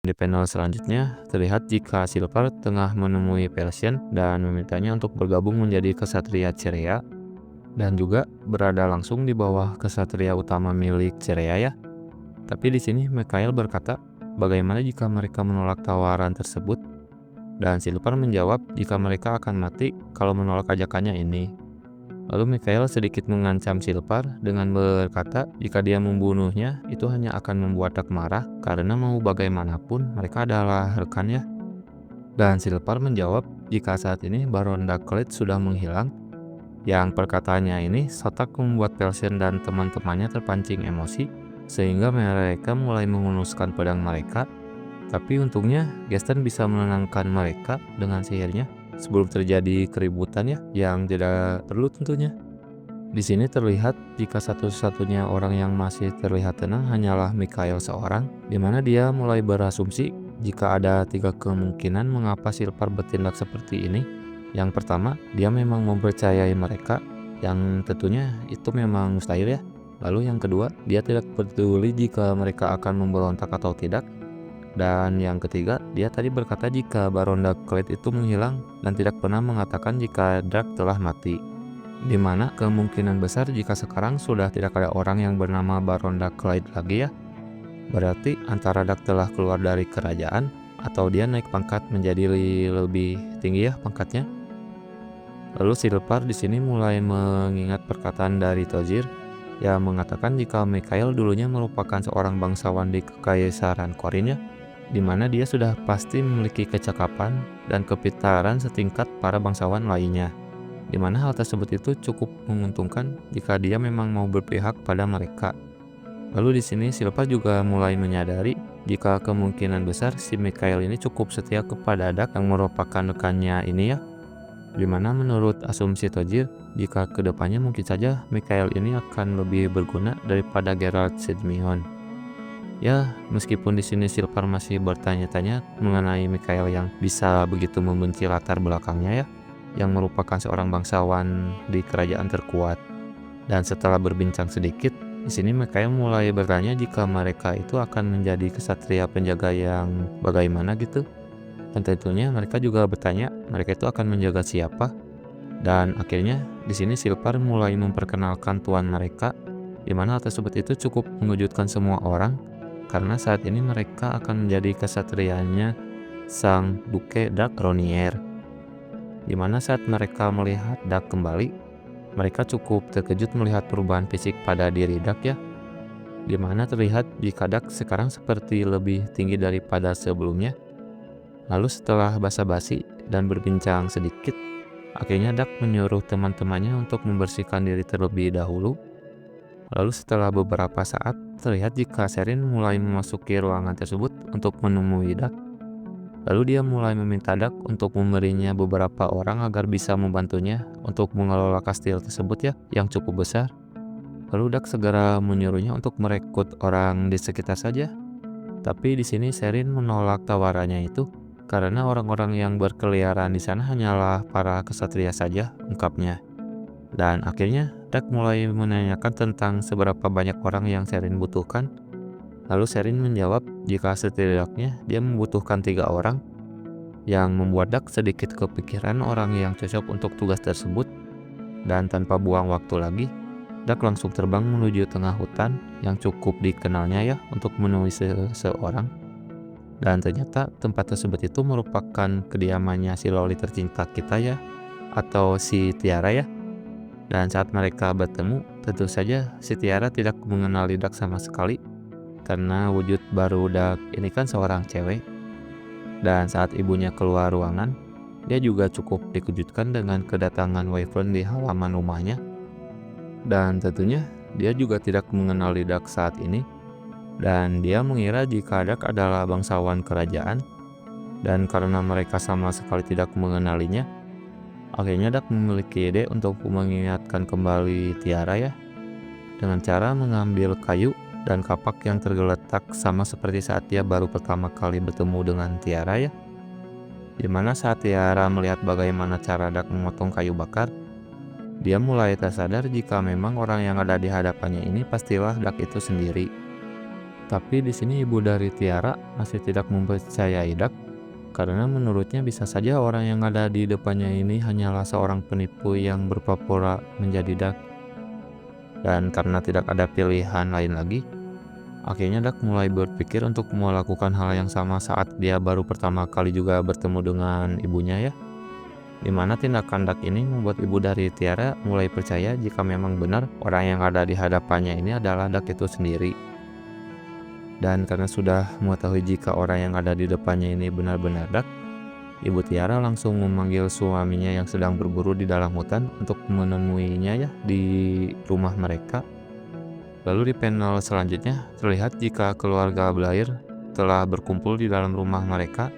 Di panel selanjutnya, terlihat jika Silver tengah menemui Persian dan memintanya untuk bergabung menjadi kesatria ceria, dan juga berada langsung di bawah kesatria utama milik ceria ya. Tapi di sini Mikhail berkata, bagaimana jika mereka menolak tawaran tersebut? Dan Silver menjawab jika mereka akan mati kalau menolak ajakannya ini. Lalu Mikhail sedikit mengancam Silver dengan berkata jika dia membunuhnya itu hanya akan membuat Duck marah karena mau bagaimanapun mereka adalah rekannya. Dan Silver menjawab jika saat ini Baron Ducklet sudah menghilang, yang perkataannya ini sontak membuat Persian dan teman-temannya terpancing emosi sehingga mereka mulai menghunuskan pedang mereka. Tapi untungnya Gaston bisa menenangkan mereka dengan sihirnya sebelum terjadi keributan ya, yang tidak perlu tentunya. Di sini terlihat jika satu-satunya orang yang masih terlihat tenang hanyalah Mikhail seorang, di mana dia mulai berasumsi jika ada 3 kemungkinan mengapa Silver bertindak seperti ini. Yang pertama, dia memang mempercayai mereka, yang tentunya itu memang mustahil ya. Lalu yang kedua, dia tidak peduli jika mereka akan memberontak atau tidak. Dan yang ketiga, dia tadi berkata jika Baron Ducklet itu menghilang dan tidak pernah mengatakan jika Duck telah mati. Di mana kemungkinan besar jika sekarang sudah tidak ada orang yang bernama Baron Ducklet lagi ya. Berarti antara Duck telah keluar dari kerajaan atau dia naik pangkat menjadi lebih tinggi ya pangkatnya. Lalu Silver di sini mulai mengingat perkataan dari Tozir yang mengatakan jika Mikhail dulunya merupakan seorang bangsawan di Kekaisaran Korin ya, di mana dia sudah pasti memiliki kecakapan dan kepintaran setingkat para bangsawan lainnya, di mana hal tersebut itu cukup menguntungkan jika dia memang mau berpihak pada mereka. Lalu di sini Silver juga mulai menyadari jika kemungkinan besar si Mikhail ini cukup setia kepada Duck yang merupakan rekannya ini ya, di mana menurut asumsi Tozir jika kedepannya mungkin saja Mikhail ini akan lebih berguna daripada Geralt Sidmihon. Ya, meskipun di sini Silver masih bertanya-tanya mengenai Mikhail yang bisa begitu membenci latar belakangnya ya, yang merupakan seorang bangsawan di kerajaan terkuat. Dan setelah berbincang sedikit, di sini Mikhail mulai bertanya jika mereka itu akan menjadi kesatria penjaga yang bagaimana gitu. Dan tentunya mereka juga bertanya mereka itu akan menjaga siapa. Dan akhirnya di sini Silver mulai memperkenalkan tuan mereka, di mana hal tersebut itu cukup mengejutkan semua orang karena saat ini mereka akan menjadi kesatrianya sang Duke Duck Ronier. Di mana saat mereka melihat Duck kembali, mereka cukup terkejut melihat perubahan fisik pada diri Duck ya, di mana terlihat jika Duck sekarang seperti lebih tinggi daripada sebelumnya. Lalu setelah basa-basi dan berbincang sedikit, akhirnya Duck menyuruh teman-temannya untuk membersihkan diri terlebih dahulu. Lalu setelah beberapa saat, terlihat jika Sherin mulai memasuki ruangan tersebut untuk menemui Duck. Lalu dia mulai meminta Duck untuk memberinya beberapa orang agar bisa membantunya untuk mengelola kastil tersebut ya, yang cukup besar. Lalu Duck segera menyuruhnya untuk merekrut orang di sekitar saja. Tapi di sini Sherin menolak tawarannya itu karena orang-orang yang berkeliaran di sana hanyalah para kesatria saja, ungkapnya. Dan akhirnya Duck mulai menanyakan tentang seberapa banyak orang yang Sherin butuhkan. Lalu Sherin menjawab jika setidaknya dia membutuhkan 3 orang, yang membuat Duck sedikit kepikiran orang yang cocok untuk tugas tersebut. Dan tanpa buang waktu lagi, Duck langsung terbang menuju tengah hutan yang cukup dikenalnya ya untuk menemui seseorang. Dan ternyata tempat tersebut itu merupakan kediamannya si Loli tercinta kita ya, atau si Tiara ya. Dan saat mereka bertemu, tentu saja si Tiara tidak mengenali Duck sama sekali karena wujud baru Duck ini kan seorang cewek. Dan saat ibunya keluar ruangan, dia juga cukup dikejutkan dengan kedatangan Wyvern di halaman rumahnya. Dan tentunya dia juga tidak mengenali Duck saat ini. Dan dia mengira jika Duck adalah bangsawan kerajaan. Dan karena mereka sama sekali tidak mengenalinya, akhirnya Duck memiliki ide untuk mengingatkan kembali Tiara ya, dengan cara mengambil kayu dan kapak yang tergeletak sama seperti saat dia baru pertama kali bertemu dengan Tiara ya. Dimana saat Tiara melihat bagaimana cara Duck memotong kayu bakar, dia mulai tersadar jika memang orang yang ada di hadapannya ini pastilah Duck itu sendiri. Tapi di sini ibu dari Tiara masih tidak mempercayai Dak karena menurutnya bisa saja orang yang ada di depannya ini hanyalah seorang penipu yang berpura-pura menjadi Dak. Dan karena tidak ada pilihan lain lagi, akhirnya Dak mulai berpikir untuk melakukan hal yang sama saat dia baru pertama kali juga bertemu dengan ibunya ya. Dimana tindakan Dak ini membuat ibu dari Tiara mulai percaya jika memang benar orang yang ada di hadapannya ini adalah Dak itu sendiri. Dan karena sudah mengetahui jika orang yang ada di depannya ini benar-benar Dak, ibu Tiara langsung memanggil suaminya yang sedang berburu di dalam hutan untuk menemuinya ya di rumah mereka. Lalu di panel selanjutnya terlihat jika keluarga Blair telah berkumpul di dalam rumah mereka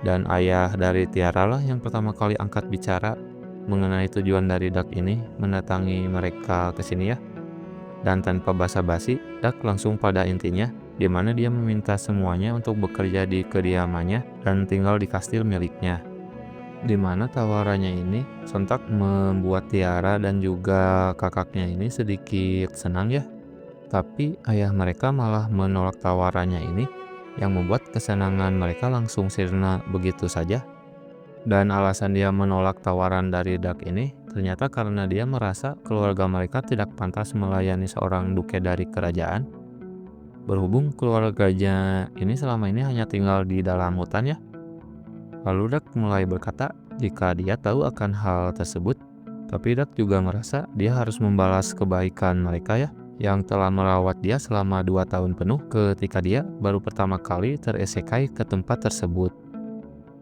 dan ayah dari Tiara lah yang pertama kali angkat bicara mengenai tujuan dari Dak ini mendatangi mereka ke sini ya. Dan tanpa basa-basi, Dak langsung pada intinya di mana dia meminta semuanya untuk bekerja di kediamannya dan tinggal di kastil miliknya. Di mana tawarannya ini sontak membuat Tiara dan juga kakaknya ini sedikit senang ya. Tapi ayah mereka malah menolak tawarannya ini yang membuat kesenangan mereka langsung sirna begitu saja. Dan alasan dia menolak tawaran dari Dak ini ternyata karena dia merasa keluarga mereka tidak pantas melayani seorang duke dari kerajaan. Berhubung keluarganya ini selama ini hanya tinggal di dalam hutan ya. Lalu Dak mulai berkata jika dia tahu akan hal tersebut, tapi Dak juga merasa dia harus membalas kebaikan mereka ya, yang telah merawat dia selama 2 tahun penuh ketika dia baru pertama kali teresekai ke tempat tersebut.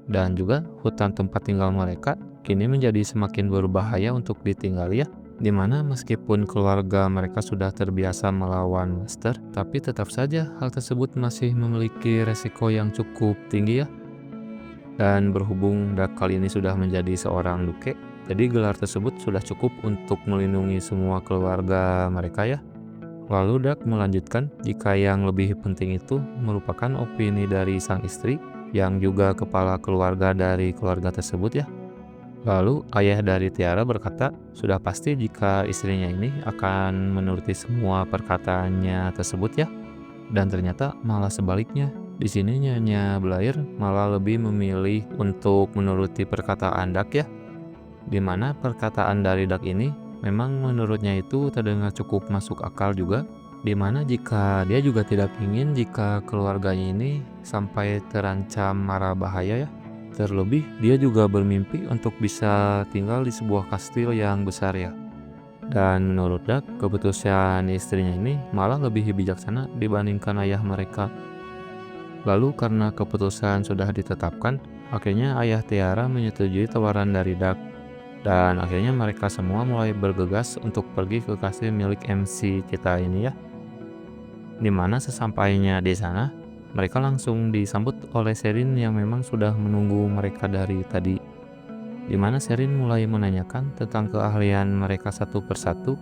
Dan juga hutan tempat tinggal mereka kini menjadi semakin berbahaya untuk ditinggali ya, dimana meskipun keluarga mereka sudah terbiasa melawan monster, tapi tetap saja hal tersebut masih memiliki resiko yang cukup tinggi ya. Dan berhubung Dak kali ini sudah menjadi seorang duke, jadi gelar tersebut sudah cukup untuk melindungi semua keluarga mereka ya. Lalu Dak melanjutkan jika yang lebih penting itu merupakan opini dari sang istri yang juga kepala keluarga dari keluarga tersebut ya. Lalu ayah dari Tiara berkata sudah pasti jika istrinya ini akan menuruti semua perkataannya tersebut ya. Dan ternyata malah sebaliknya. Di sini Nyonya Blair malah lebih memilih untuk menuruti perkataan Dak ya. Dimana perkataan dari Dak ini memang menurutnya itu terdengar cukup masuk akal juga. Dimana jika dia juga tidak ingin jika keluarganya ini sampai terancam mara bahaya ya. Terlebih dia juga bermimpi untuk bisa tinggal di sebuah kastil yang besar ya. Dan menurut Dak, keputusan istrinya ini malah lebih bijaksana dibandingkan ayah mereka. Lalu karena keputusan sudah ditetapkan, akhirnya ayah Tiara menyetujui tawaran dari Dak. Dan akhirnya mereka semua mulai bergegas untuk pergi ke kastil milik MC kita ini ya. Dimana sesampainya di sana, mereka langsung disambut oleh Sherin yang memang sudah menunggu mereka dari tadi. Dimana Sherin mulai menanyakan tentang keahlian mereka satu persatu.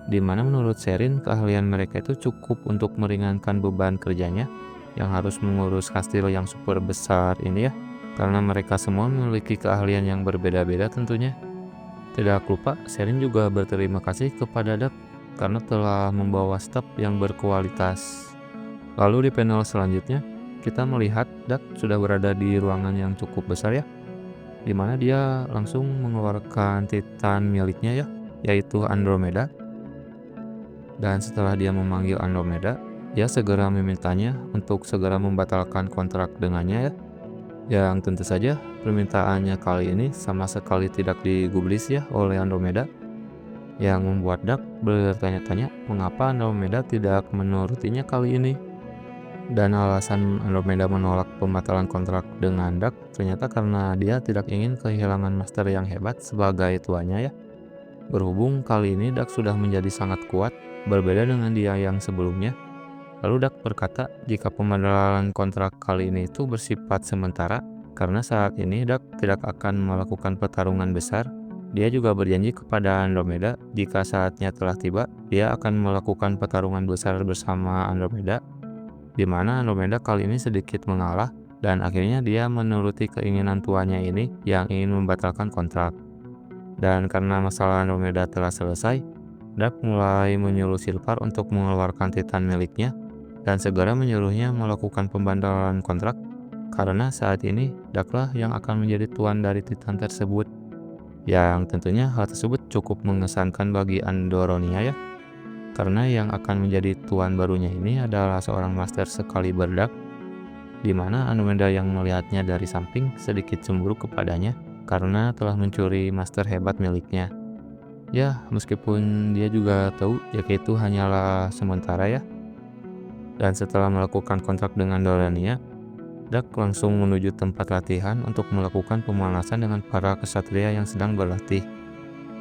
Dimana menurut Sherin keahlian mereka itu cukup untuk meringankan beban kerjanya yang harus mengurus kastil yang super besar ini ya. Karena mereka semua memiliki keahlian yang berbeda-beda tentunya. Tidak lupa, Sherin juga berterima kasih kepada Dak karena telah membawa staf yang berkualitas. Lalu di panel selanjutnya, kita melihat Dak sudah berada di ruangan yang cukup besar ya, dimana dia langsung mengeluarkan titan miliknya ya, yaitu Andromeda. Dan setelah dia memanggil Andromeda, dia segera memintanya untuk segera membatalkan kontrak dengannya ya. Yang tentu saja permintaannya kali ini sama sekali tidak digubris ya oleh Andromeda, yang membuat Dak bertanya-tanya mengapa Andromeda tidak menurutinya kali ini. Dan alasan Andromeda menolak pembatalan kontrak dengan Dak ternyata karena dia tidak ingin kehilangan master yang hebat sebagai tuannya ya. Berhubung kali ini Dak sudah menjadi sangat kuat, berbeda dengan dia yang sebelumnya. Lalu Dak berkata jika pembatalan kontrak kali ini itu bersifat sementara, karena saat ini Dak tidak akan melakukan pertarungan besar. Dia juga berjanji kepada Andromeda jika saatnya telah tiba, dia akan melakukan pertarungan besar bersama Andromeda, di mana Andromeda kali ini sedikit mengalah dan akhirnya dia menuruti keinginan tuannya ini yang ingin membatalkan kontrak. Dan karena masalah Andromeda telah selesai, Dak mulai menyuruh Silvar untuk mengeluarkan titan miliknya, dan segera menyuruhnya melakukan pembantalan kontrak karena saat ini Daklah yang akan menjadi tuan dari Titan tersebut. Yang tentunya hal tersebut cukup mengesankan bagi Andoronia ya, karena yang akan menjadi tuan barunya ini adalah seorang master sekali berdak, di mana Andromeda yang melihatnya dari samping sedikit cemburu kepadanya karena telah mencuri master hebat miliknya. Ya, meskipun dia juga tahu jika itu hanyalah sementara ya. Dan setelah melakukan kontrak dengan Dolonia, Dak langsung menuju tempat latihan untuk melakukan pemanasan dengan para kesatria yang sedang berlatih.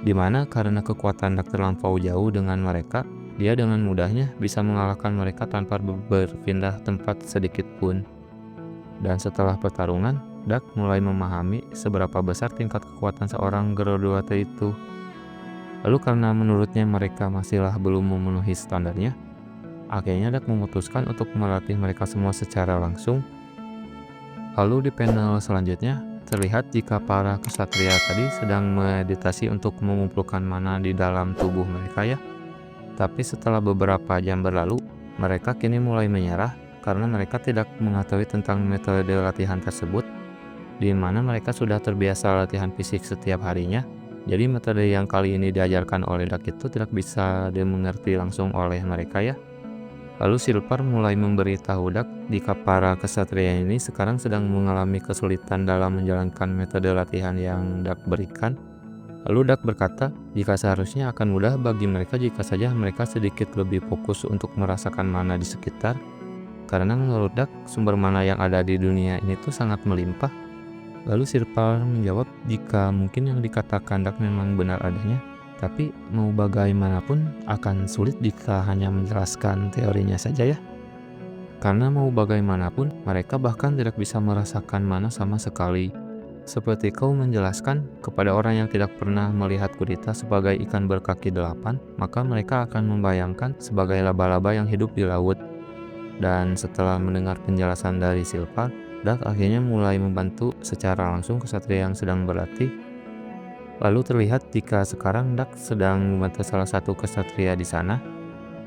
Di mana karena kekuatan Dak terlampau jauh dengan mereka, dia dengan mudahnya bisa mengalahkan mereka tanpa berpindah tempat sedikit pun. Dan setelah pertarungan, Dak mulai memahami seberapa besar tingkat kekuatan seorang Gerudo itu. Lalu karena menurutnya mereka masihlah belum memenuhi standarnya, akhirnya Dak memutuskan untuk melatih mereka semua secara langsung. Lalu di panel selanjutnya, terlihat jika para kesatria tadi sedang meditasi untuk mengumpulkan mana di dalam tubuh mereka ya. Tapi setelah beberapa jam berlalu, mereka kini mulai menyerah karena mereka tidak mengetahui tentang metode latihan tersebut, di mana mereka sudah terbiasa latihan fisik setiap harinya. Jadi metode yang kali ini diajarkan oleh Dak itu tidak bisa dimengerti langsung oleh mereka ya. Lalu Silver mulai memberitahu Dak jika para kesatria ini sekarang sedang mengalami kesulitan dalam menjalankan metode latihan yang Dak berikan. Lalu Dak berkata jika seharusnya akan mudah bagi mereka jika saja mereka sedikit lebih fokus untuk merasakan mana di sekitar. Karena menurut Dak sumber mana yang ada di dunia ini tuh sangat melimpah. Lalu Silver menjawab jika mungkin yang dikatakan Dak memang benar adanya, tapi mau bagaimanapun akan sulit jika hanya menjelaskan teorinya saja ya. Karena mau bagaimanapun mereka bahkan tidak bisa merasakan mana sama sekali. Seperti kau menjelaskan kepada orang yang tidak pernah melihat gurita sebagai ikan berkaki 8, maka mereka akan membayangkan sebagai laba-laba yang hidup di laut. Dan setelah mendengar penjelasan dari Silver, Dak akhirnya mulai membantu secara langsung kesatria yang sedang berlatih. Lalu terlihat jika sekarang Dak sedang membantu salah satu kesatria di sana,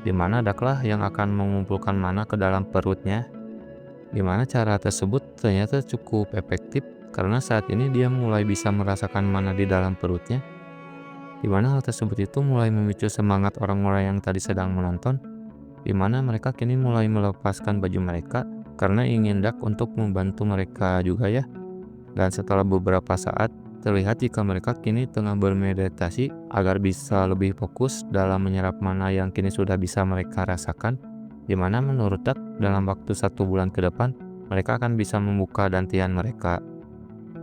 di mana Daklah yang akan mengumpulkan mana ke dalam perutnya. Di mana cara tersebut ternyata cukup efektif karena saat ini dia mulai bisa merasakan mana di dalam perutnya. Di mana hal tersebut itu mulai memicu semangat orang-orang yang tadi sedang menonton, di mana mereka kini mulai melepaskan baju mereka karena ingin Dak untuk membantu mereka juga ya. Dan setelah beberapa saat, terlihat jika mereka kini tengah bermeditasi agar bisa lebih fokus dalam menyerap mana yang kini sudah bisa mereka rasakan, di mana menurut Dak dalam waktu 1 bulan ke depan mereka akan bisa membuka dantian mereka.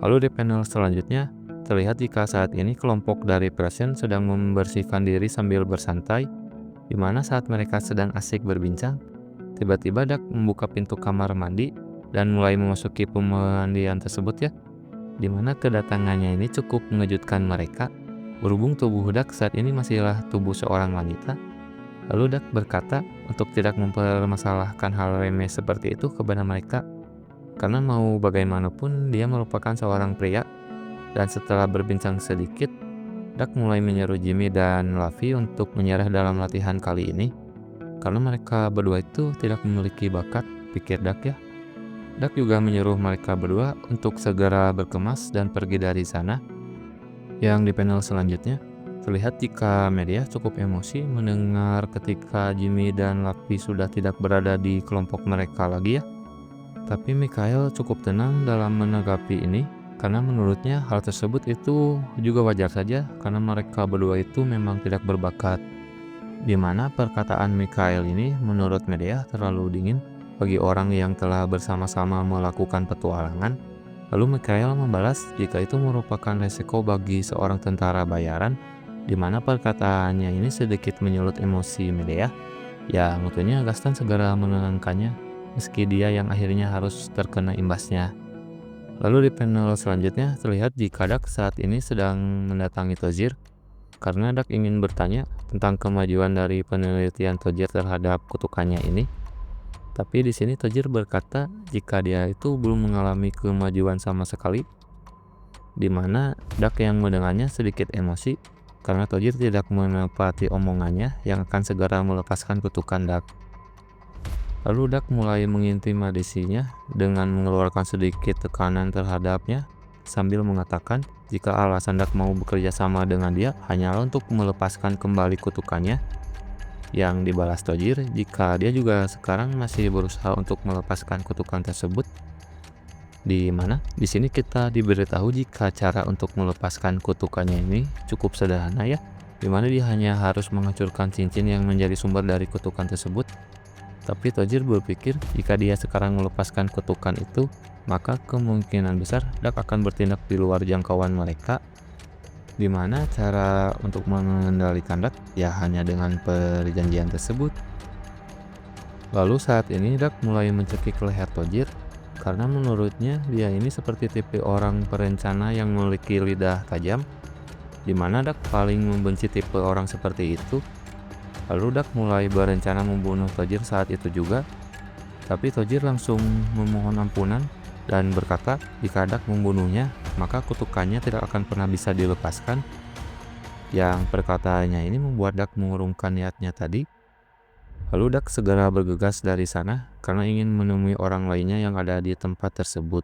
Lalu di panel selanjutnya, terlihat jika saat ini kelompok dari Prescient sedang membersihkan diri sambil bersantai, di mana saat mereka sedang asik berbincang, tiba-tiba Dak membuka pintu kamar mandi dan mulai memasuki pemandian tersebut ya. Dimana kedatangannya ini cukup mengejutkan mereka, berhubung tubuh Dak saat ini masihlah tubuh seorang wanita. Lalu Dak berkata untuk tidak mempermasalahkan hal remeh seperti itu kepada mereka, karena mau bagaimanapun dia merupakan seorang pria. Dan setelah berbincang sedikit, Dak mulai menyeru Jimmy dan Luffy untuk menyerah dalam latihan kali ini, karena mereka berdua itu tidak memiliki bakat, pikir Dak ya. Dak juga menyuruh mereka berdua untuk segera berkemas dan pergi dari sana. Yang di panel selanjutnya, terlihat jika media cukup emosi mendengar ketika Jimmy dan Luffy sudah tidak berada di kelompok mereka lagi ya. Tapi Mikhail cukup tenang dalam menanggapi ini, karena menurutnya hal tersebut itu juga wajar saja karena mereka berdua itu memang tidak berbakat. Di mana perkataan Mikhail ini menurut media terlalu dingin bagi orang yang telah bersama-sama melakukan petualangan. Lalu Mikhail membalas jika itu merupakan resiko bagi seorang tentara bayaran, di mana perkataannya ini sedikit menyulut emosi media. Ya, tentunya Gaston segera menenangkannya, meski dia yang akhirnya harus terkena imbasnya. Lalu di panel selanjutnya terlihat jika Dak saat ini sedang mendatangi Tojir, karena Dak ingin bertanya tentang kemajuan dari penelitian Tojir terhadap kutukannya ini. Tapi di sini Tojir berkata jika dia itu belum mengalami kemajuan sama sekali, di mana Dak yang mendengarnya sedikit emosi karena Tojir tidak menepati omongannya yang akan segera melepaskan kutukan Dak. Lalu Dak mulai mengintimidasinya dengan mengeluarkan sedikit tekanan terhadapnya sambil mengatakan jika alasan Dak mau bekerja sama dengan dia hanyalah untuk melepaskan kembali kutukannya, yang dibalas Tojir jika dia juga sekarang masih berusaha untuk melepaskan kutukan tersebut. Di mana di sini kita diberitahu jika cara untuk melepaskan kutukannya ini cukup sederhana ya, di mana dia hanya harus menghancurkan cincin yang menjadi sumber dari kutukan tersebut. Tapi Tojir berpikir jika dia sekarang melepaskan kutukan itu, maka kemungkinan besar Dak akan bertindak di luar jangkauan mereka, di mana cara untuk mengendalikan Dak ya hanya dengan perjanjian tersebut. Lalu saat ini Dak mulai mencekik leher Tojir, karena menurutnya dia ini seperti tipe orang perencana yang memiliki lidah tajam, di mana Dak paling membenci tipe orang seperti itu. Lalu Dak mulai berencana membunuh Tojir saat itu juga, tapi Tojir langsung memohon ampunan dan berkata jika Dak membunuhnya, maka kutukannya tidak akan pernah bisa dilepaskan. Yang perkataannya ini membuat Dak mengurungkan niatnya tadi. Lalu Dak segera bergegas dari sana karena ingin menemui orang lainnya yang ada di tempat tersebut.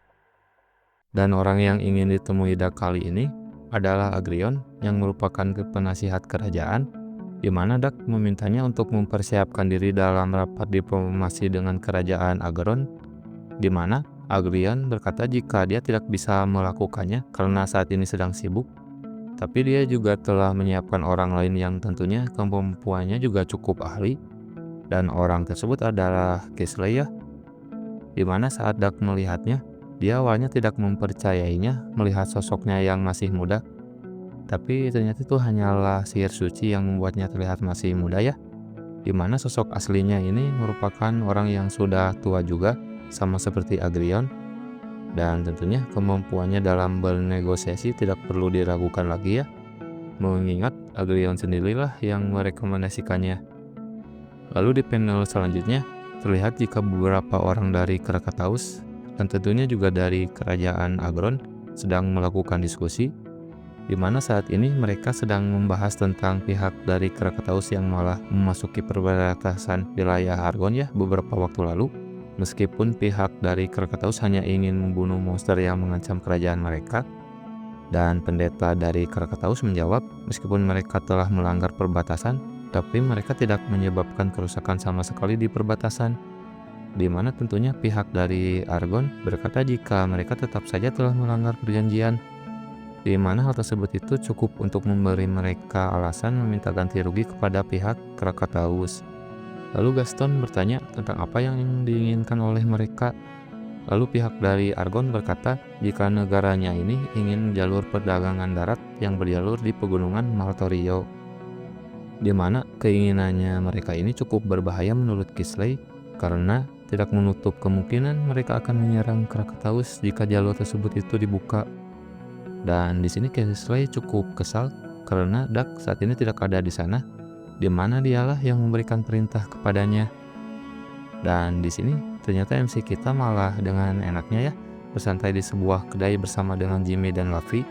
Dan orang yang ingin ditemui Dak kali ini adalah Agrion yang merupakan penasihat kerajaan, di mana Dak memintanya untuk mempersiapkan diri dalam rapat diplomasi dengan kerajaan Ageron, di mana Agrion berkata jika dia tidak bisa melakukannya karena saat ini sedang sibuk, tapi dia juga telah menyiapkan orang lain yang tentunya kemampuannya juga cukup ahli, dan orang tersebut adalah Kisley ya, di mana saat Dak melihatnya, dia awalnya tidak mempercayainya melihat sosoknya yang masih muda. Tapi ternyata itu hanyalah sihir suci yang membuatnya terlihat masih muda ya. Dimana sosok aslinya ini merupakan orang yang sudah tua juga, sama seperti Agrion. Dan tentunya kemampuannya dalam bernegosiasi tidak perlu diragukan lagi ya. Mengingat Agrion sendirilah yang merekomendasikannya. Lalu di panel selanjutnya, terlihat jika beberapa orang dari Krakataus, dan tentunya juga dari kerajaan Agron, sedang melakukan diskusi, di mana saat ini mereka sedang membahas tentang pihak dari Krakataus yang malah memasuki perbatasan wilayah Argon ya beberapa waktu lalu. Meskipun pihak dari Krakataus hanya ingin membunuh monster yang mengancam kerajaan mereka. Dan pendeta dari Krakataus menjawab, meskipun mereka telah melanggar perbatasan, tapi mereka tidak menyebabkan kerusakan sama sekali di perbatasan. Di mana tentunya pihak dari Argon berkata jika mereka tetap saja telah melanggar perjanjian, di mana hal tersebut itu cukup untuk memberi mereka alasan meminta ganti rugi kepada pihak Krakataus. Lalu Gaston bertanya tentang apa yang diinginkan oleh mereka. Lalu pihak dari Argon berkata jika negaranya ini ingin jalur perdagangan darat yang berjalur di pegunungan Maltorio, di mana keinginannya mereka ini cukup berbahaya menurut Kisley, karena tidak menutup kemungkinan mereka akan menyerang Krakataus jika jalur tersebut itu dibuka. Dan di sini Kisley cukup kesal karena Dak saat ini tidak ada di sana, di mana dialah yang memberikan perintah kepadanya. Dan di sini ternyata MC kita malah dengan enaknya ya bersantai di sebuah kedai bersama dengan Jimmy dan Luffy,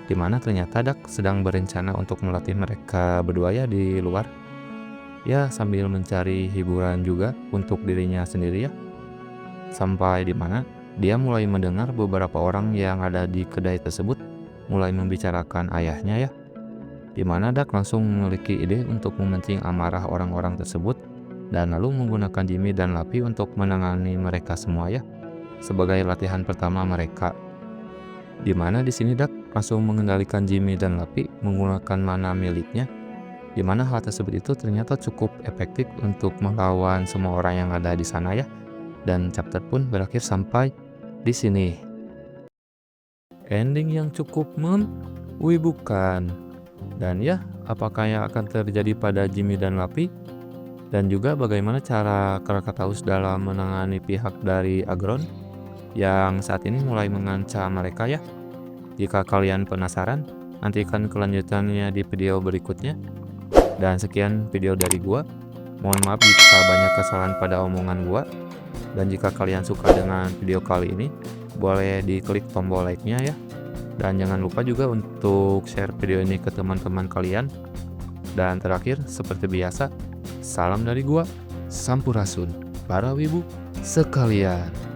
di mana ternyata Dak sedang berencana untuk melatih mereka berdua ya di luar. Ya sambil mencari hiburan juga untuk dirinya sendiri ya. Sampai di mana dia mulai mendengar beberapa orang yang ada di kedai tersebut mulai membicarakan ayahnya ya, di mana Dak langsung memiliki ide untuk memancing amarah orang-orang tersebut dan lalu menggunakan Jimmy dan Luffy untuk menangani mereka semua ya, sebagai latihan pertama mereka. Di mana di sini Dak langsung mengendalikan Jimmy dan Luffy menggunakan mana miliknya, di mana hal tersebut itu ternyata cukup efektif untuk melawan semua orang yang ada di sana ya. Dan chapter pun berakhir sampai di sini. Ending yang cukup memwibukan. Dan ya, apakah yang akan terjadi pada Jimmy dan Luffy? Dan juga bagaimana cara Krakataus dalam menangani pihak dari Agron yang saat ini mulai mengancam mereka ya. Jika kalian penasaran, nantikan kelanjutannya di video berikutnya. Dan sekian video dari gua. Mohon maaf jika banyak kesalahan pada omongan gua. Dan jika kalian suka dengan video kali ini, boleh diklik tombol like-nya ya. Dan jangan lupa juga untuk share video ini ke teman-teman kalian. Dan terakhir, seperti biasa, salam dari gua, Sampurasun. para wibu sekalian.